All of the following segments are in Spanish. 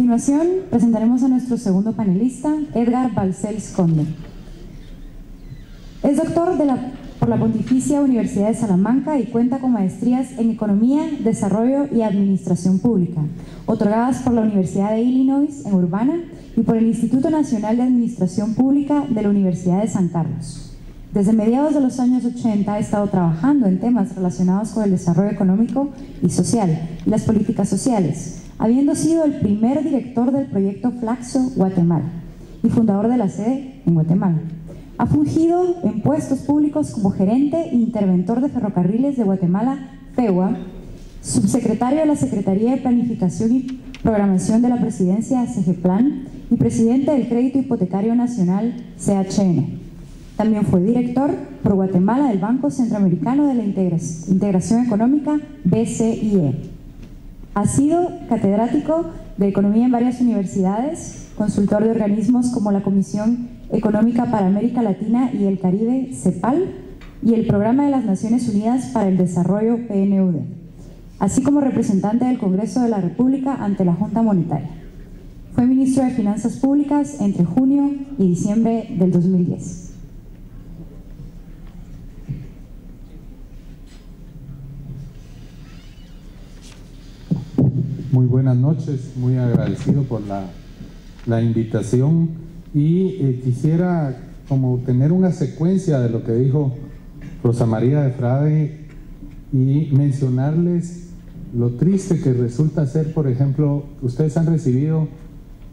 continuación, presentaremos a nuestro segundo panelista, Edgar Balcells Conde. Es doctor por la Pontificia Universidad de Salamanca y cuenta con maestrías en Economía, Desarrollo y Administración Pública, otorgadas por la Universidad de Illinois en Urbana y por el Instituto Nacional de Administración Pública de la Universidad de San Carlos. Desde mediados de los años 80 ha estado trabajando en temas relacionados con el desarrollo económico y social y las políticas sociales, habiendo sido el primer director del proyecto Flaxo Guatemala y fundador de la sede en Guatemala. Ha fungido en puestos públicos como gerente e interventor de Ferrocarriles de Guatemala, FEGUA, subsecretario de la Secretaría de Planificación y Programación de la Presidencia, CGPLAN, y presidente del Crédito Hipotecario Nacional, CHN. También fue director por Guatemala del Banco Centroamericano de la Integración Económica, BCIE. Ha sido catedrático de Economía en varias universidades, consultor de organismos como la Comisión Económica para América Latina y el Caribe, CEPAL, y el Programa de las Naciones Unidas para el Desarrollo, PNUD, así como representante del Congreso de la República ante la Junta Monetaria. Fue ministro de Finanzas Públicas entre junio y diciembre del 2010. Muy buenas noches, muy agradecido por la invitación y quisiera como tener una secuencia de lo que dijo Rosa María de Frade y mencionarles lo triste que resulta ser, por ejemplo, ustedes han recibido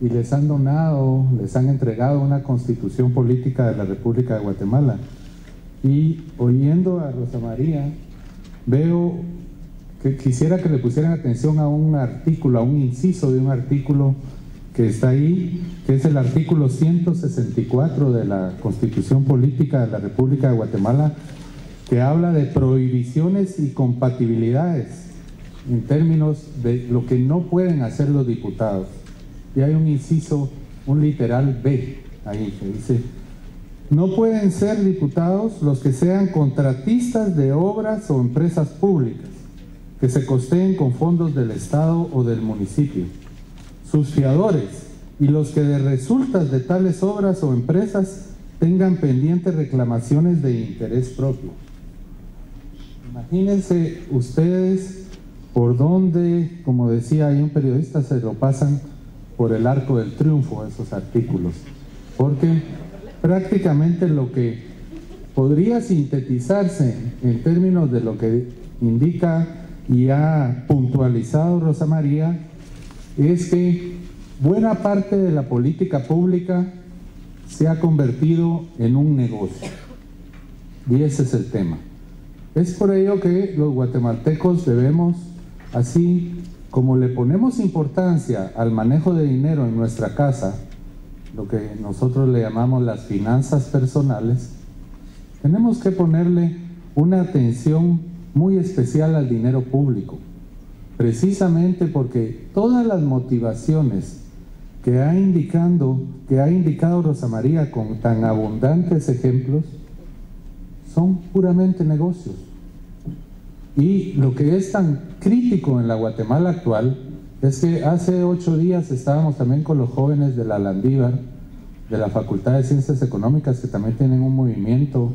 y les han donado, les han entregado una constitución política de la República de Guatemala, y oyendo a Rosa María veo que quisiera que le pusieran atención a un artículo, a un inciso de un artículo que está ahí, que es el artículo 164 de la Constitución Política de la República de Guatemala, que habla de prohibiciones y compatibilidades en términos de lo que no pueden hacer los diputados. Y hay un inciso, un literal B ahí, que dice: no pueden ser diputados los que sean contratistas de obras o empresas públicas que se costeen con fondos del Estado o del municipio, sus fiadores y los que de resultas de tales obras o empresas tengan pendientes reclamaciones de interés propio. Imagínense ustedes por dónde, como decía ahí un periodista, se lo pasan por el arco del triunfo esos artículos, porque prácticamente lo que podría sintetizarse en términos de lo que indica y ha puntualizado Rosa María es que buena parte de la política pública se ha convertido en un negocio, y ese es el tema. Es por ello que los guatemaltecos debemos, así como le ponemos importancia al manejo de dinero en nuestra casa, lo que nosotros le llamamos las finanzas personales, tenemos que ponerle una atención muy especial al dinero público, precisamente porque todas las motivaciones que ha indicado Rosa María con tan abundantes ejemplos son puramente negocios. Y lo que es tan crítico en la Guatemala actual es que hace 8 días estábamos también con los jóvenes de la Landívar, de la Facultad de Ciencias Económicas, que también tienen un movimiento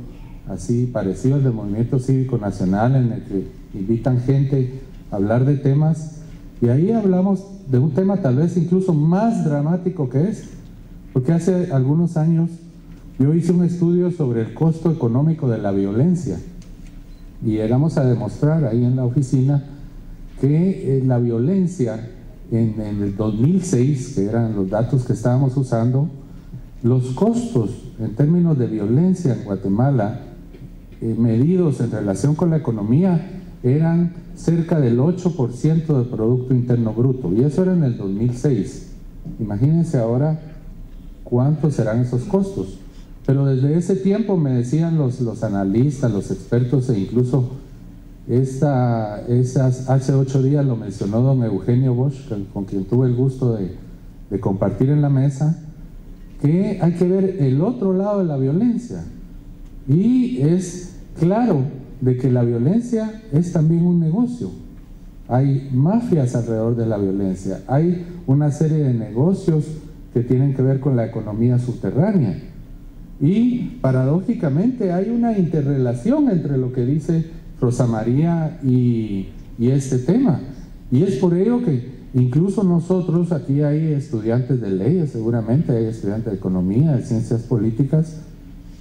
así parecido al del Movimiento Cívico Nacional, en el que invitan gente a hablar de temas, y ahí hablamos de un tema tal vez incluso más dramático que es, porque hace algunos años yo hice un estudio sobre el costo económico de la violencia, y llegamos a demostrar ahí en la oficina que la violencia en el 2006, que eran los datos que estábamos usando, los costos en términos de violencia en Guatemala medidos en relación con la economía eran cerca del 8% del Producto Interno Bruto, y eso era en el 2006. Imagínense ahora cuántos serán esos costos. Pero desde ese tiempo me decían los analistas, los expertos, e incluso hace 8 días lo mencionó don Eugenio Bosch, con quien tuve el gusto de compartir en la mesa, que hay que ver el otro lado de la violencia. Y es claro de que la violencia es también un negocio. hay mafias alrededor de la violencia, hay una serie de negocios que tienen que ver con la economía subterránea. Y paradójicamente hay una interrelación entre lo que dice Rosa María y este tema. Y es por ello que incluso nosotros, aquí hay estudiantes de leyes, seguramente hay estudiantes de economía, de ciencias políticas,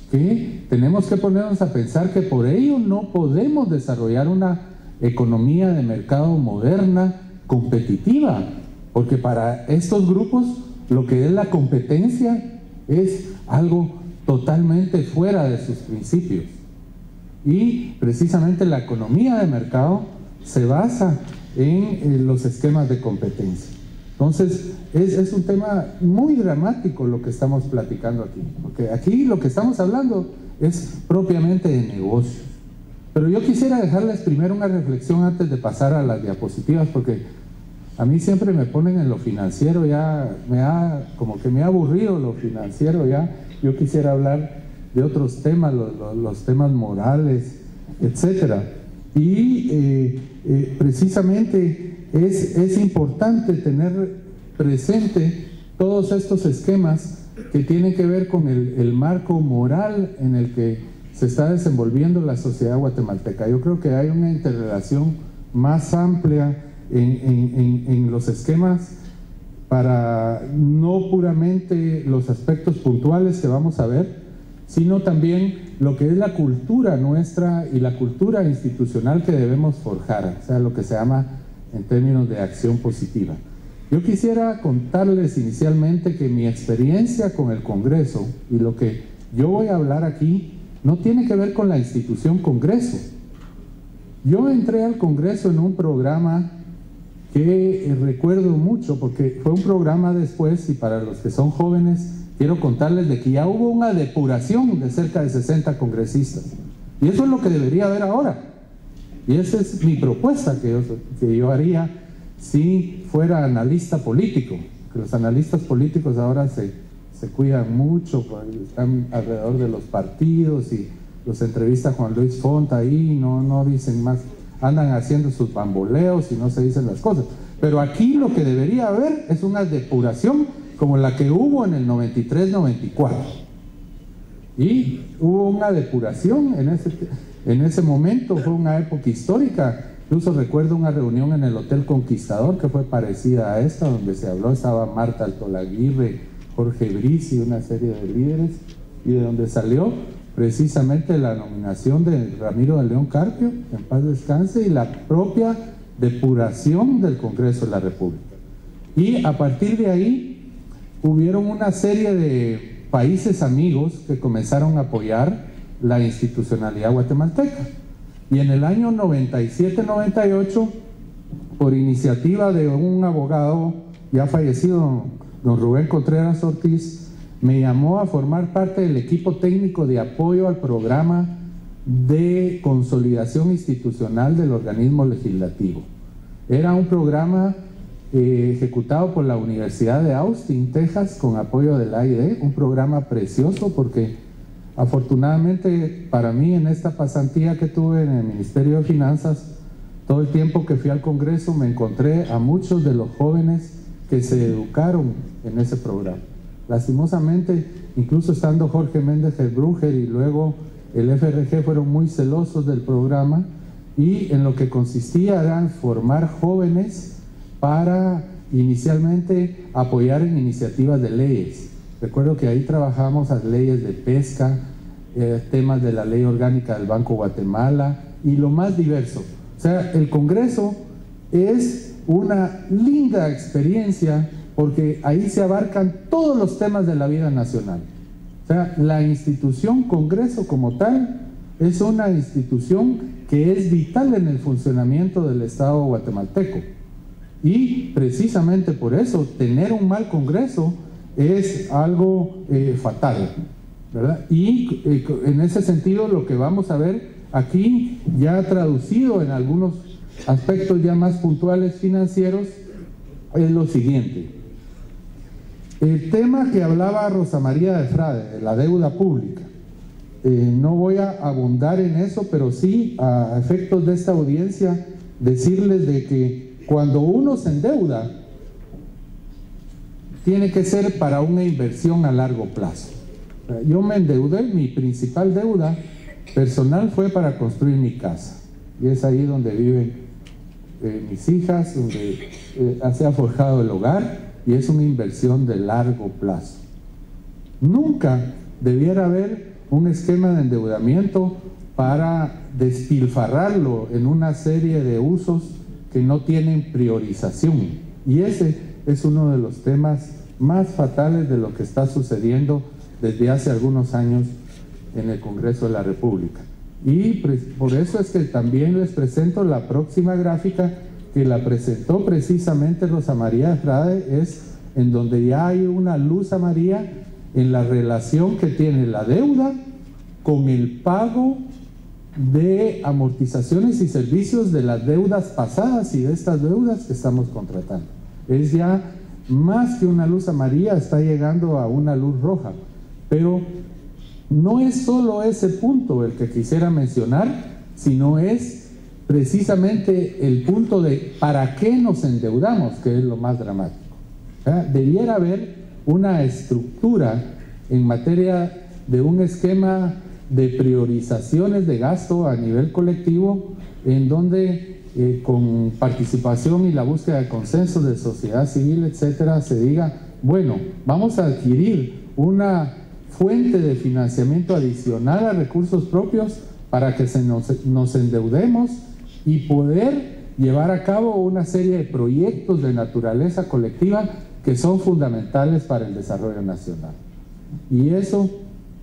que tenemos que ponernos a pensar que por ello no podemos desarrollar una economía de mercado moderna, competitiva, porque para estos grupos lo que es la competencia es algo totalmente fuera de sus principios. Y precisamente la economía de mercado se basa en los esquemas de competencia. Entonces es un tema muy dramático lo que estamos platicando aquí, porque aquí lo que estamos hablando es propiamente de negocios. Pero yo quisiera dejarles primero una reflexión antes de pasar a las diapositivas, porque a mí siempre me ponen en lo financiero, ya como que me ha aburrido lo financiero ya. Yo quisiera hablar de otros temas, los temas morales, etcétera. Y precisamente es importante tener presente todos estos esquemas que tienen que ver con el marco moral en el que se está desenvolviendo la sociedad guatemalteca. Yo creo que hay una interrelación más amplia en los esquemas, para no puramente los aspectos puntuales que vamos a ver, sino también lo que es la cultura nuestra y la cultura institucional que debemos forjar, o sea, lo que se llama en términos de acción positiva. Yo quisiera contarles inicialmente que mi experiencia con el Congreso y lo que yo voy a hablar aquí no tiene que ver con la institución Congreso. Yo entré al Congreso en un programa que recuerdo mucho, porque fue un programa después, y para los que son jóvenes quiero contarles de que ya hubo una depuración de cerca de 60 congresistas, y eso es lo que debería haber ahora, y esa es mi propuesta que yo haría si fuera analista político, que los analistas políticos ahora se cuidan mucho, están alrededor de los partidos y los entrevista Juan Luis Font ahí, no dicen más, andan haciendo sus bamboleos y no se dicen las cosas. Pero aquí lo que debería haber es una depuración como la que hubo en el 93-94. Y hubo una depuración en ese momento, fue una época histórica. Incluso recuerdo una reunión en el Hotel Conquistador que fue parecida a esta, donde se habló, estaba Marta Altolaguirre, Jorge Briz y una serie de líderes, y de donde salió precisamente la nominación de Ramiro de León Carpio, en paz descanse, y la propia depuración del Congreso de la República. Y a partir de ahí hubieron una serie de países amigos que comenzaron a apoyar la institucionalidad guatemalteca. Y en el año 97-98, por iniciativa de un abogado ya fallecido, don Rubén Contreras Ortiz, me llamó a formar parte del equipo técnico de apoyo al programa de consolidación institucional del organismo legislativo. Era un programa ejecutado por la Universidad de Austin, Texas, con apoyo del AID, un programa precioso porque afortunadamente para mí en esta pasantía que tuve en el Ministerio de Finanzas, todo el tiempo que fui al Congreso me encontré a muchos de los jóvenes que se educaron en ese programa. Lastimosamente, incluso estando Jorge Méndez Bruger y luego el FRG fueron muy celosos del programa, y en lo que consistía era en formar jóvenes para inicialmente apoyar en iniciativas de leyes. Recuerdo que ahí trabajamos las leyes de pesca, temas de la ley orgánica del Banco Guatemala y lo más diverso. O sea, el Congreso es una linda experiencia porque ahí se abarcan todos los temas de la vida nacional. O sea, la institución Congreso como tal es una institución que es vital en el funcionamiento del Estado guatemalteco. Y precisamente por eso, tener un mal Congreso es algo fatal, ¿verdad? Y en ese sentido lo que vamos a ver aquí, ya traducido en algunos aspectos ya más puntuales financieros, es lo siguiente. El tema que hablaba Rosa María de Frade, de la deuda pública, no voy a abundar en eso, pero sí a efectos de esta audiencia decirles de que cuando uno se endeuda, tiene que ser para una inversión a largo plazo. Yo me endeudé, mi principal deuda personal fue para construir mi casa, y es ahí donde viven mis hijas, donde se ha forjado el hogar, y es una inversión de largo plazo. Nunca debiera haber un esquema de endeudamiento para despilfarrarlo en una serie de usos que no tienen priorización, y ese es uno de los temas más fatales de lo que está sucediendo desde hace algunos años en el Congreso de la República. Y por eso es que también les presento la próxima gráfica, que la presentó precisamente Rosa María Frade, es en donde ya hay una luz amarilla en la relación que tiene la deuda con el pago de amortizaciones y servicios de las deudas pasadas y de estas deudas que estamos contratando. Es ya más que una luz amarilla, está llegando a una luz roja. Pero no es solo ese punto el que quisiera mencionar, sino es precisamente el punto de ¿para qué nos endeudamos?, que es lo más dramático. Debiera haber una estructura en materia de un esquema de priorizaciones de gasto a nivel colectivo, en donde con participación y la búsqueda de consensos de sociedad civil, etcétera, se diga, bueno, vamos a adquirir una fuente de financiamiento adicional a recursos propios para que nos endeudemos y poder llevar a cabo una serie de proyectos de naturaleza colectiva que son fundamentales para el desarrollo nacional. Y eso,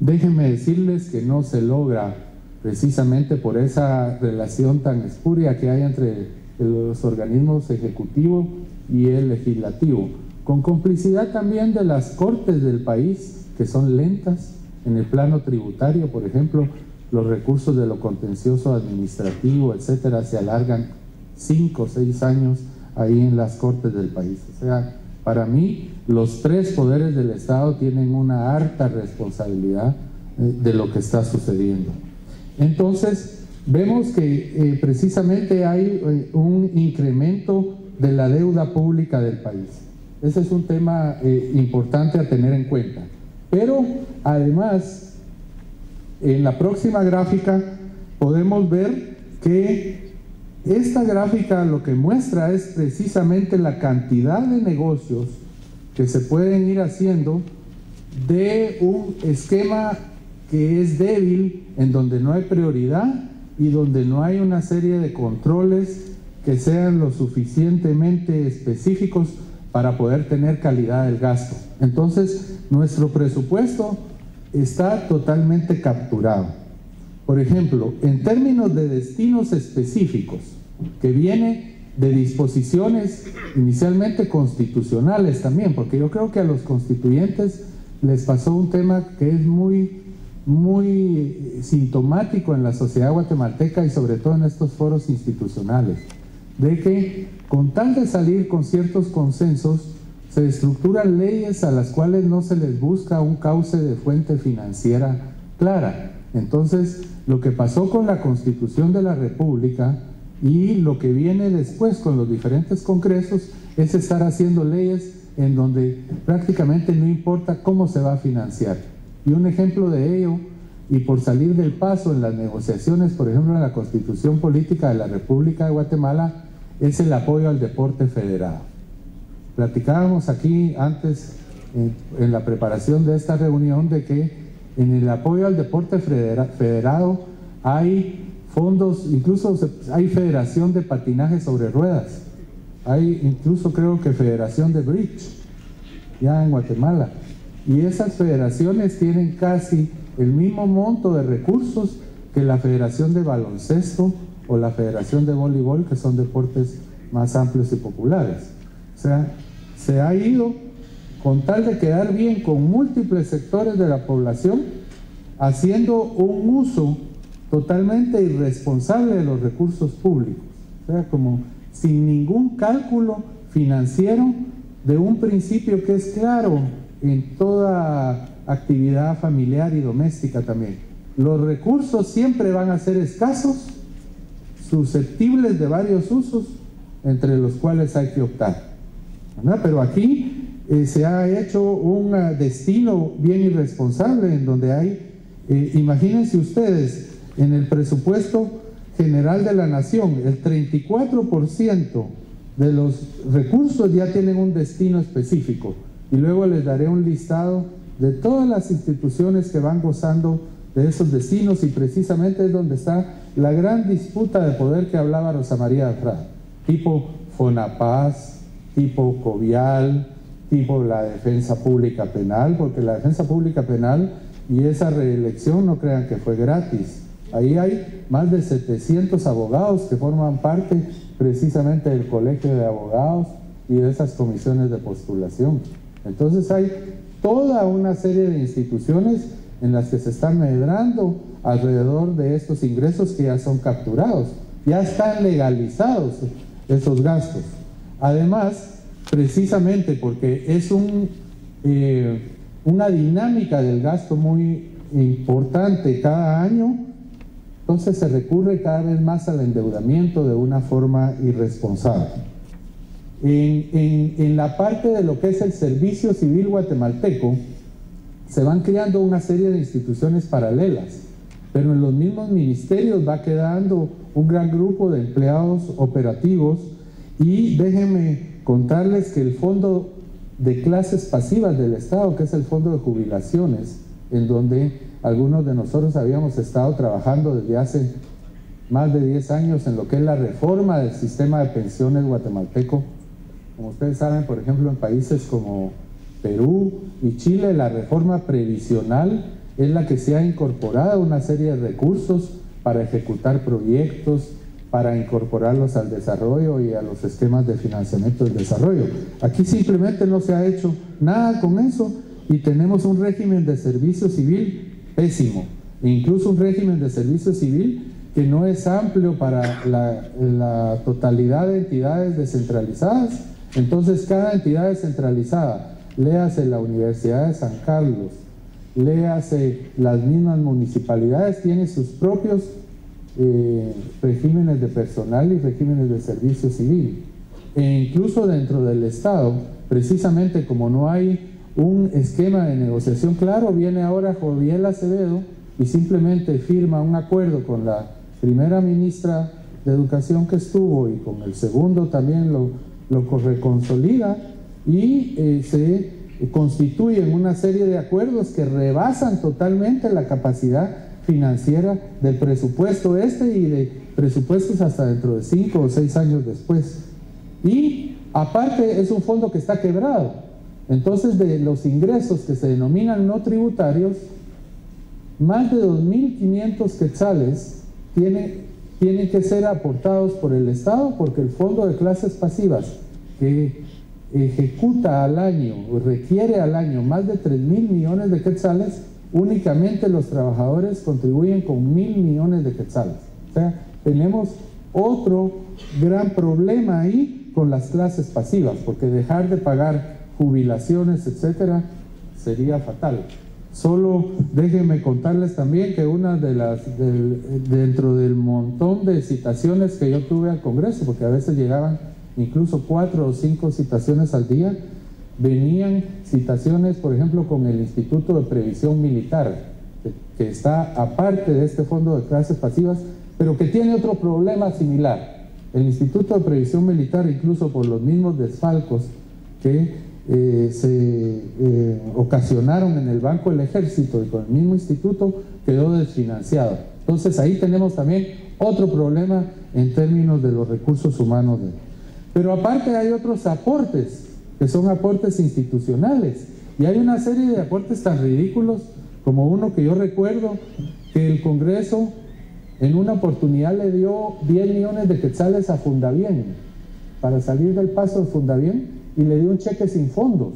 déjenme decirles que no se logra precisamente por esa relación tan espuria que hay entre los organismos ejecutivo y el legislativo, con complicidad también de las cortes del país, que son lentas en el plano tributario. Por ejemplo, los recursos de lo contencioso administrativo, etcétera, se alargan 5 o 6 años ahí en las cortes del país. O sea, para mí, los 3 poderes del Estado tienen una harta responsabilidad de lo que está sucediendo. Entonces, vemos que precisamente hay un incremento de la deuda pública del país. Ese es un tema importante a tener en cuenta. Pero, además, en la próxima gráfica podemos ver que esta gráfica lo que muestra es precisamente la cantidad de negocios que se pueden ir haciendo de un esquema que es débil, en donde no hay prioridad y donde no hay una serie de controles que sean lo suficientemente específicos para poder tener calidad del gasto. Entonces, nuestro presupuesto está totalmente capturado. Por ejemplo, en términos de destinos específicos, que viene de disposiciones inicialmente constitucionales también, porque yo creo que a los constituyentes les pasó un tema que es muy sintomático en la sociedad guatemalteca y sobre todo en estos foros institucionales, de que con tal de salir con ciertos consensos, se estructuran leyes a las cuales no se les busca un cauce de fuente financiera clara. Entonces, lo que pasó con la Constitución de la República y lo que viene después con los diferentes congresos es estar haciendo leyes en donde prácticamente no importa cómo se va a financiar. Y un ejemplo de ello, y por salir del paso en las negociaciones, por ejemplo, en la Constitución Política de la República de Guatemala, es el apoyo al deporte federado. Platicábamos aquí antes, en la preparación de esta reunión, de que en el apoyo al deporte federado hay fondos, incluso hay federación de patinaje sobre ruedas, hay incluso creo que federación de bridge, ya en Guatemala. Y esas federaciones tienen casi el mismo monto de recursos que la Federación de Baloncesto o la Federación de Voleibol, que son deportes más amplios y populares. O sea, se ha ido con tal de quedar bien con múltiples sectores de la población, haciendo un uso totalmente irresponsable de los recursos públicos. O sea, como sin ningún cálculo financiero de un principio que es claro en toda actividad familiar y doméstica también. Los recursos siempre van a ser escasos susceptibles de varios usos entre los cuales hay que optar, ¿verdad? Pero aquí se ha hecho un destino bien irresponsable en donde hay, imagínense ustedes, en el presupuesto general de la nación, el 34% de los recursos ya tienen un destino específico, y luego les daré un listado de todas las instituciones que van gozando de esos destinos, y precisamente es donde está la gran disputa de poder que hablaba Rosa María Alfaro, tipo FONAPAS, tipo COVIAL, tipo la defensa pública penal, porque la defensa pública penal y esa reelección no crean que fue gratis. Ahí hay más de 700 abogados que forman parte precisamente del colegio de abogados y de esas comisiones de postulación. Entonces hay toda una serie de instituciones en las que se están medrando alrededor de estos ingresos que ya son capturados, ya están legalizados esos gastos. Además, precisamente porque es una dinámica del gasto muy importante cada año, entonces se recurre cada vez más al endeudamiento de una forma irresponsable. En la parte de lo que es el servicio civil guatemalteco, se van creando una serie de instituciones paralelas, pero en los mismos ministerios va quedando un gran grupo de empleados operativos. Y déjenme contarles que el fondo de clases pasivas del Estado, que es el fondo de jubilaciones, en donde algunos de nosotros habíamos estado trabajando desde hace más de 10 años en lo que es la reforma del sistema de pensiones guatemalteco. Como ustedes saben, por ejemplo, en países como Perú y Chile, la reforma previsional es la que se ha incorporado una serie de recursos para ejecutar proyectos, para incorporarlos al desarrollo y a los esquemas de financiamiento del desarrollo. Aquí simplemente no se ha hecho nada con eso y tenemos un régimen de servicio civil pésimo, e incluso un régimen de servicio civil que no es amplio para la totalidad de entidades descentralizadas. Entonces cada entidad descentralizada, léase la Universidad de San Carlos, léase las mismas municipalidades, tiene sus propios regímenes de personal y regímenes de servicio civil. E incluso dentro del Estado, precisamente como no hay un esquema de negociación claro, viene ahora Joviel Acevedo y simplemente firma un acuerdo con la primera ministra de Educación que estuvo y con el segundo también lo reconsolida y se constituyen una serie de acuerdos que rebasan totalmente la capacidad financiera del presupuesto y de presupuestos hasta dentro de 5 o 6 años después. Y aparte es un fondo que está quebrado. Entonces, de los ingresos que se denominan no tributarios, más de 2.500 quetzales tienen que ser aportados por el Estado, porque el fondo de clases pasivas que ejecuta al año o requiere al año más de 3.000 millones de quetzales, únicamente los trabajadores contribuyen con 1.000 millones de quetzales. O sea, tenemos otro gran problema ahí con las clases pasivas, porque dejar de pagar jubilaciones, etcétera, sería fatal. Solo déjenme contarles también que una de dentro del montón de citaciones que yo tuve al Congreso, porque a veces llegaban incluso 4 o 5 citaciones al día, venían citaciones, por ejemplo, con el Instituto de Previsión Militar, que está aparte de este fondo de clases pasivas, pero que tiene otro problema similar. El Instituto de Previsión Militar, incluso por los mismos desfalcos que se ocasionaron en el Banco del Ejército y con el mismo instituto, quedó desfinanciado. Entonces ahí tenemos también otro problema en términos de los recursos humanos. Pero aparte hay otros aportes, que son aportes institucionales, y hay una serie de aportes tan ridículos como uno que yo recuerdo, que el Congreso en una oportunidad le dio 10 millones de quetzales a Fundavien para salir del paso de Fundavien, y le dio un cheque sin fondos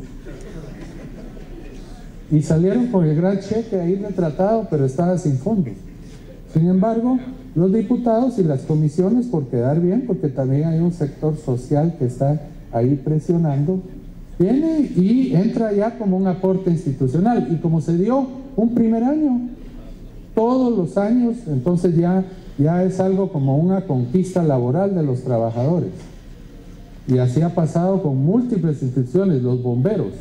y salieron con el gran cheque ahí retratado, pero estaba sin fondos. Sin embargo, los diputados y las comisiones, por quedar bien, porque también hay un sector social que está ahí presionando, viene y entra ya como un aporte institucional. Y como se dio un primer año, todos los años, entonces ya ya es algo como una conquista laboral de los trabajadores. Y así ha pasado con múltiples instituciones, los bomberos,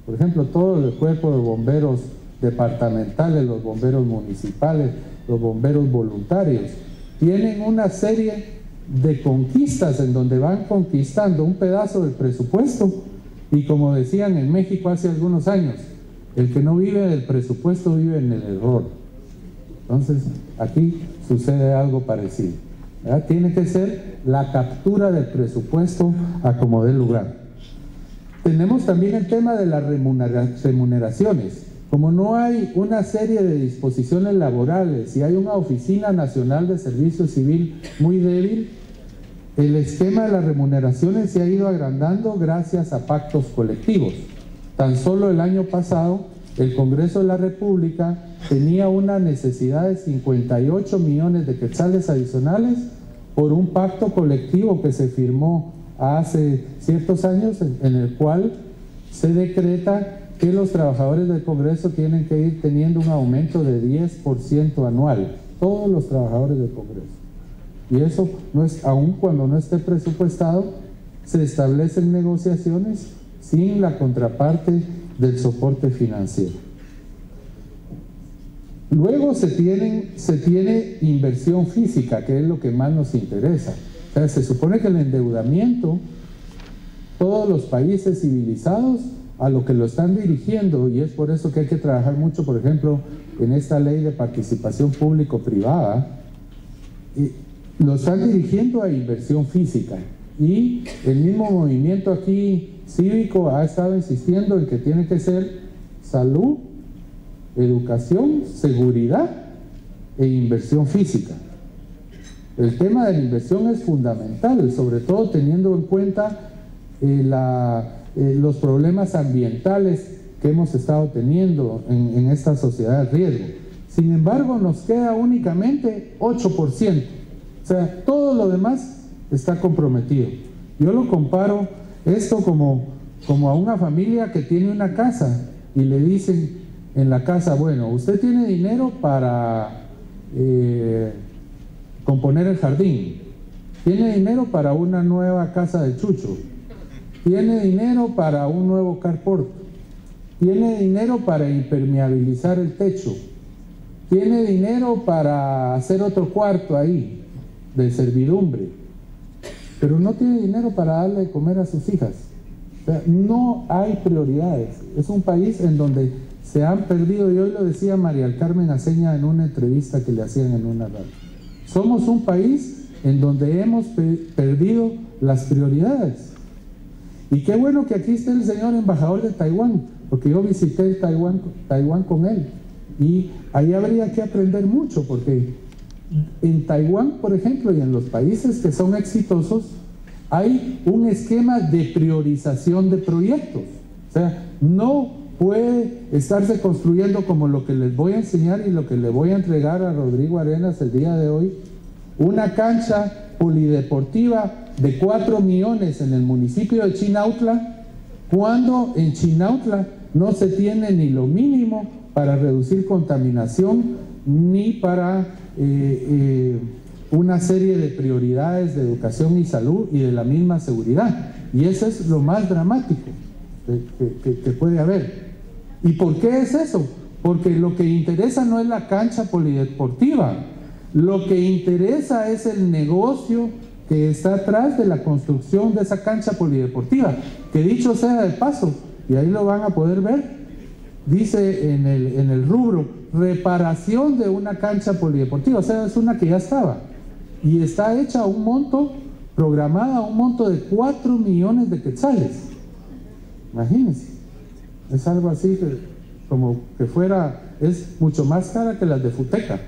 por ejemplo, todo el cuerpo de bomberos departamentales, los bomberos municipales, los bomberos voluntarios, tienen una serie de conquistas en donde van conquistando un pedazo del presupuesto, y como decían en México hace algunos años, el que no vive del presupuesto vive en el error. Entonces aquí sucede algo parecido, ¿verdad? Tiene que ser la captura del presupuesto a como dé lugar. Tenemos también el tema de las remuneraciones. Como no hay una serie de disposiciones laborales y hay una Oficina Nacional de Servicio Civil muy débil, el esquema de las remuneraciones se ha ido agrandando gracias a pactos colectivos. Tan solo el año pasado, el Congreso de la República tenía una necesidad de 58 millones de quetzales adicionales por un pacto colectivo que se firmó hace ciertos años, en el cual se decreta que los trabajadores del Congreso tienen que ir teniendo un aumento de 10% anual, todos los trabajadores del Congreso. Y eso no es, aun cuando no esté presupuestado, se establecen negociaciones sin la contraparte del soporte financiero. Luego se tiene inversión física, que es lo que más nos interesa. O sea, se supone que el endeudamiento, todos los países civilizados a lo que lo están dirigiendo, y es por eso que hay que trabajar mucho, por ejemplo, en esta ley de participación público-privada, lo están dirigiendo a inversión física. Y el mismo movimiento aquí cívico ha estado insistiendo en que tiene que ser salud, educación, seguridad e inversión física. El tema de la inversión es fundamental, sobre todo teniendo en cuenta los problemas ambientales que hemos estado teniendo en esta sociedad de riesgo. Sin embargo, nos queda únicamente 8%. O sea, todo lo demás está comprometido. Yo lo comparo esto como a una familia que tiene una casa y le dicen en la casa, bueno, usted tiene dinero para componer el jardín, tiene dinero para una nueva casa de chucho, tiene dinero para un nuevo carport, tiene dinero para impermeabilizar el techo, tiene dinero para hacer otro cuarto ahí de servidumbre, pero no tiene dinero para darle de comer a sus hijas. O sea, no hay prioridades. Es un país en donde se han perdido, y hoy lo decía María del Carmen Aceña en una entrevista que le hacían en una radio. Somos un país en donde hemos perdido las prioridades. Y qué bueno que aquí esté el señor embajador de Taiwán, porque yo visité Taiwán con él, y ahí habría que aprender mucho, porque en Taiwán, por ejemplo, y en los países que son exitosos, hay un esquema de priorización de proyectos. O sea, no puede estarse construyendo como lo que les voy a enseñar y lo que le voy a entregar a Rodrigo Arenas el día de hoy, una cancha polideportiva de 4 millones en el municipio de Chinautla, cuando en Chinautla no se tiene ni lo mínimo para reducir contaminación, ni para una serie de prioridades de educación y salud y de la misma seguridad. Y eso es lo más dramático que puede haber. ¿Y por qué es eso? Porque lo que interesa no es la cancha polideportiva, lo que interesa es el negocio que está atrás de la construcción de esa cancha polideportiva, que dicho sea de paso, y ahí lo van a poder ver, dice en el rubro, reparación de una cancha polideportiva. O sea, es una que ya estaba, y está hecha a un monto, programada a un monto de 4 millones de quetzales. Imagínense, es algo así como que fuera, es mucho más cara que las de Futeca,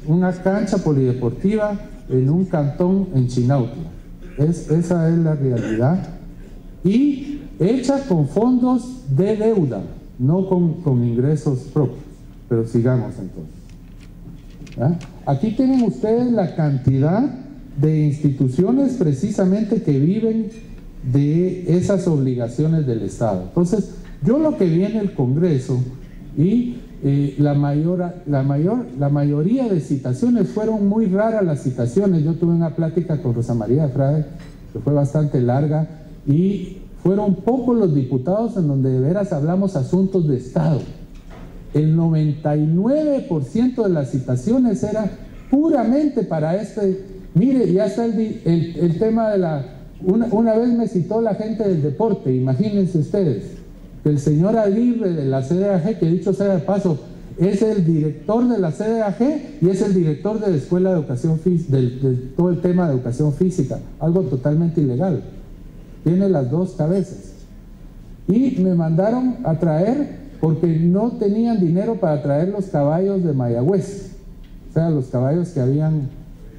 una cancha polideportiva en un cantón en Chinautla. Esa es la realidad, y hecha con fondos de deuda, no con ingresos propios. Pero sigamos entonces. ¿Ah? Aquí tienen ustedes la cantidad de instituciones precisamente que viven de esas obligaciones del Estado. Entonces, yo lo que vi en el Congreso, y la mayoría de citaciones fueron muy raras las citaciones. Yo tuve una plática con Rosa María de Frade que fue bastante larga y fueron pocos los diputados en donde de veras hablamos asuntos de Estado. El 99% de las citaciones era puramente para mire, ya está el tema de una vez me citó la gente del deporte, imagínense ustedes, que el señor Aguirre de la CDAG, que dicho sea de paso, es el director de la CDAG y es el director de la Escuela de Educación Física, de todo el tema de educación física, algo totalmente ilegal. Tiene las dos cabezas. Y me mandaron a traer, porque no tenían dinero para traer los caballos de Mayagüez, o sea, los caballos que habían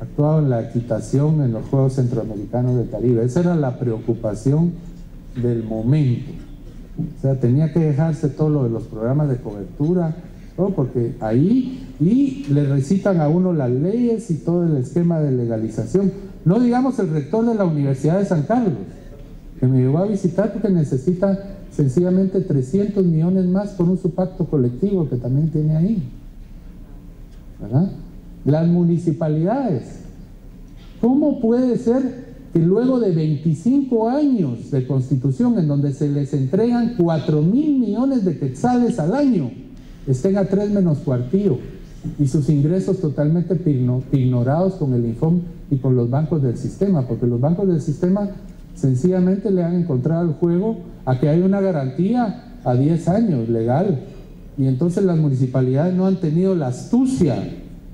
actuado en la equitación en los Juegos Centroamericanos del Caribe. Esa era la preocupación del momento. O sea, tenía que dejarse todo lo de los programas de cobertura, todo, porque ahí, y le recitan a uno las leyes y todo el esquema de legalización. No digamos el rector de la Universidad de San Carlos, que me llegó a visitar porque necesita sencillamente 300 millones más por un subpacto colectivo que también tiene ahí, ¿verdad? Las municipalidades, ¿cómo puede ser que luego de 25 años de constitución en donde se les entregan 4,000 millones de quetzales al año, estén a 3 menos cuartillo y sus ingresos totalmente ignorados con el INFOM y con los bancos del sistema? Porque los bancos del sistema sencillamente le han encontrado el juego a que hay una garantía a 10 años legal, y entonces las municipalidades no han tenido la astucia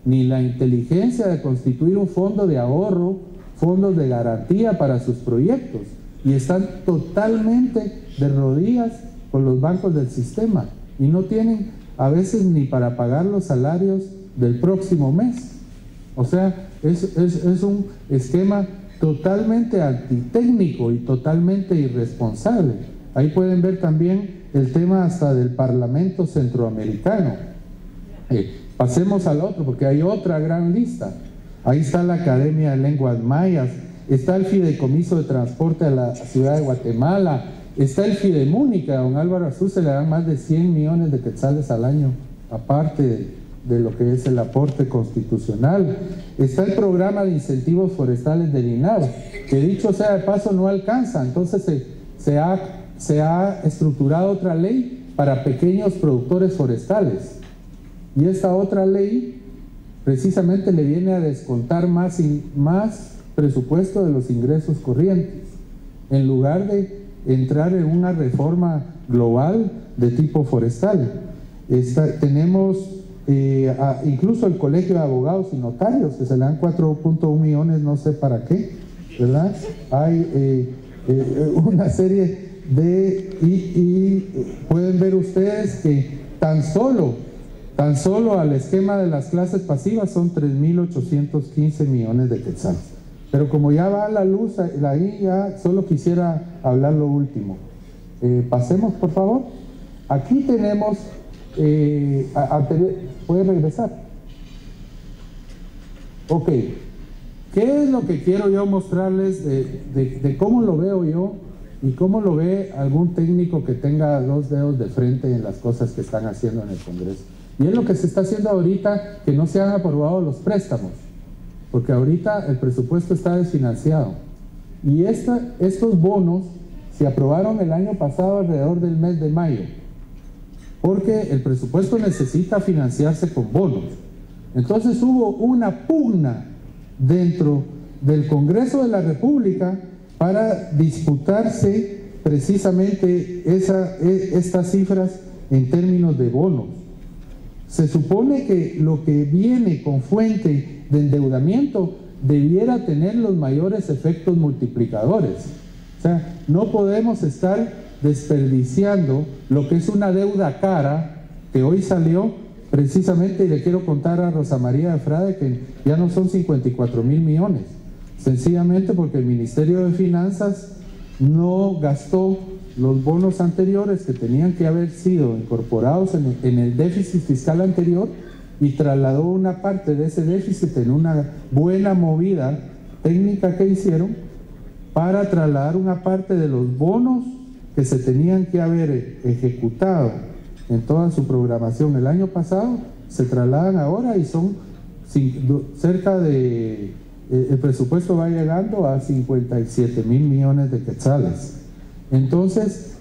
ni la inteligencia de constituir un fondo de ahorro, fondos de garantía para sus proyectos, y están totalmente de rodillas con los bancos del sistema y no tienen a veces ni para pagar los salarios del próximo mes. O sea, es un esquema totalmente antitécnico y totalmente irresponsable. Ahí pueden ver también el tema hasta del Parlamento Centroamericano. Pasemos al otro, porque hay otra gran lista. Ahí está la Academia de Lenguas Mayas, está el Fideicomiso de Transporte a la Ciudad de Guatemala, está el Fidemúnica, a don Álvaro Azul se le dan más de 100 millones de quetzales al año, aparte de lo que es el aporte constitucional. Está el programa de incentivos forestales del INAV, que dicho sea de paso no alcanza. Entonces se ha estructurado otra ley para pequeños productores forestales, y esta otra ley precisamente le viene a descontar más presupuesto de los ingresos corrientes, en lugar de entrar en una reforma global de tipo forestal. Tenemos incluso el Colegio de Abogados y Notarios, que se le dan 4.1 millones, no sé para qué, ¿verdad? Hay una serie y pueden ver ustedes que tan solo al esquema de las clases pasivas son 3.815 millones de quetzales. Pero como ya va a la luz, ahí ya solo quisiera hablar lo último. Pasemos, por favor. Aquí tenemos, ¿puede regresar? Ok. ¿Qué es lo que quiero yo mostrarles de cómo lo veo yo y cómo lo ve algún técnico que tenga 2 dedos de frente en las cosas que están haciendo en el Congreso? Y es lo que se está haciendo ahorita, que no se han aprobado los préstamos, porque ahorita el presupuesto está desfinanciado. Y estos bonos se aprobaron el año pasado alrededor del mes de mayo, porque el presupuesto necesita financiarse con bonos. Entonces hubo una pugna dentro del Congreso de la República para disputarse precisamente estas cifras en términos de bonos. Se supone que lo que viene con fuente de endeudamiento debiera tener los mayores efectos multiplicadores. O sea, no podemos estar desperdiciando lo que es una deuda cara que hoy salió precisamente, y le quiero contar a Rosa María de Frade que ya no son 54,000 millones, sencillamente porque el Ministerio de Finanzas no gastó los bonos anteriores que tenían que haber sido incorporados en el déficit fiscal anterior, y trasladó una parte de ese déficit en una buena movida técnica que hicieron para trasladar una parte de los bonos que se tenían que haber ejecutado en toda su programación el año pasado, se trasladan ahora y son cerca de, el presupuesto va llegando a 57.000 millones de quetzales. Entonces,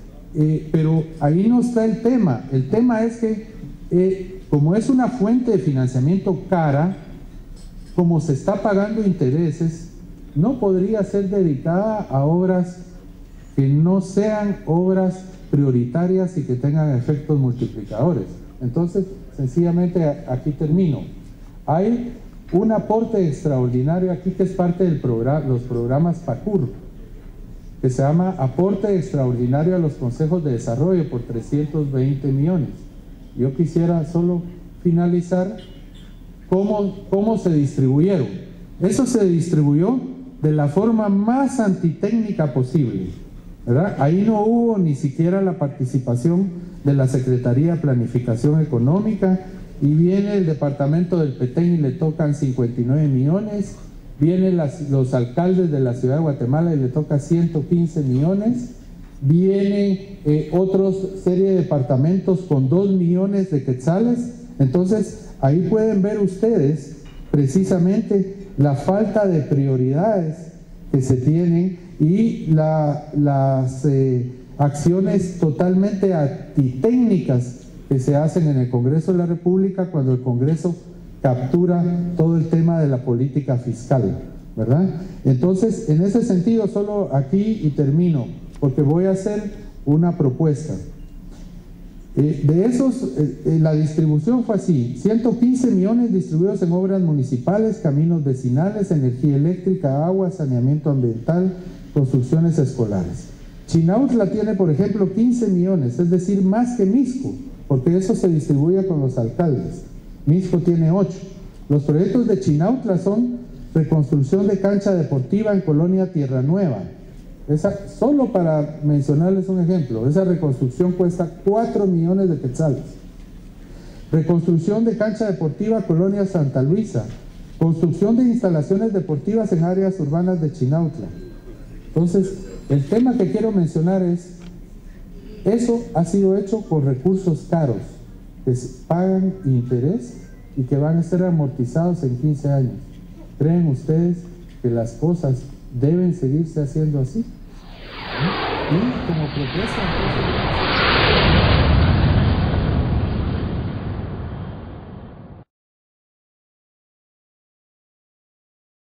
pero ahí no está el tema es que como es una fuente de financiamiento cara, como se está pagando intereses, no podría ser dedicada a obras que no sean obras prioritarias y que tengan efectos multiplicadores. Entonces, sencillamente aquí termino. Hay un aporte extraordinario aquí que es parte de los programas PACUR, que se llama Aporte Extraordinario a los Consejos de Desarrollo por 320 millones. Yo quisiera solo finalizar cómo se distribuyeron. Eso se distribuyó de la forma más antitécnica posible, ¿verdad? Ahí no hubo ni siquiera la participación de la Secretaría de Planificación Económica, y viene el departamento del Petén y le tocan 59 millones, vienen los alcaldes de la ciudad de Guatemala y le toca 115 millones, vienen otros serie de departamentos con 2 millones de quetzales. Entonces ahí pueden ver ustedes precisamente la falta de prioridades que se tienen y las acciones totalmente antitécnicas que se hacen en el Congreso de la República cuando el Congreso captura todo el tema de la política fiscal, ¿verdad? Entonces, en ese sentido, solo aquí y termino, porque voy a hacer una propuesta. De esos, la distribución fue así: 115 millones distribuidos en obras municipales, caminos vecinales, energía eléctrica, agua, saneamiento ambiental, construcciones escolares. Chinautla tiene, por ejemplo, 15 millones, es decir, más que Mixco, porque eso se distribuye con los alcaldes. Mixco tiene 8. Los proyectos de Chinautla son reconstrucción de cancha deportiva en Colonia Tierra Nueva. Esa, solo para mencionarles un ejemplo, esa reconstrucción cuesta 4 millones de quetzales. Reconstrucción de cancha deportiva Colonia Santa Luisa. Construcción de instalaciones deportivas en áreas urbanas de Chinautla. Entonces, el tema que quiero mencionar es, eso ha sido hecho con recursos caros, que pagan interés y que van a ser amortizados en 15 años. ¿Creen ustedes que las cosas deben seguirse haciendo así? Y como propuesta, entonces,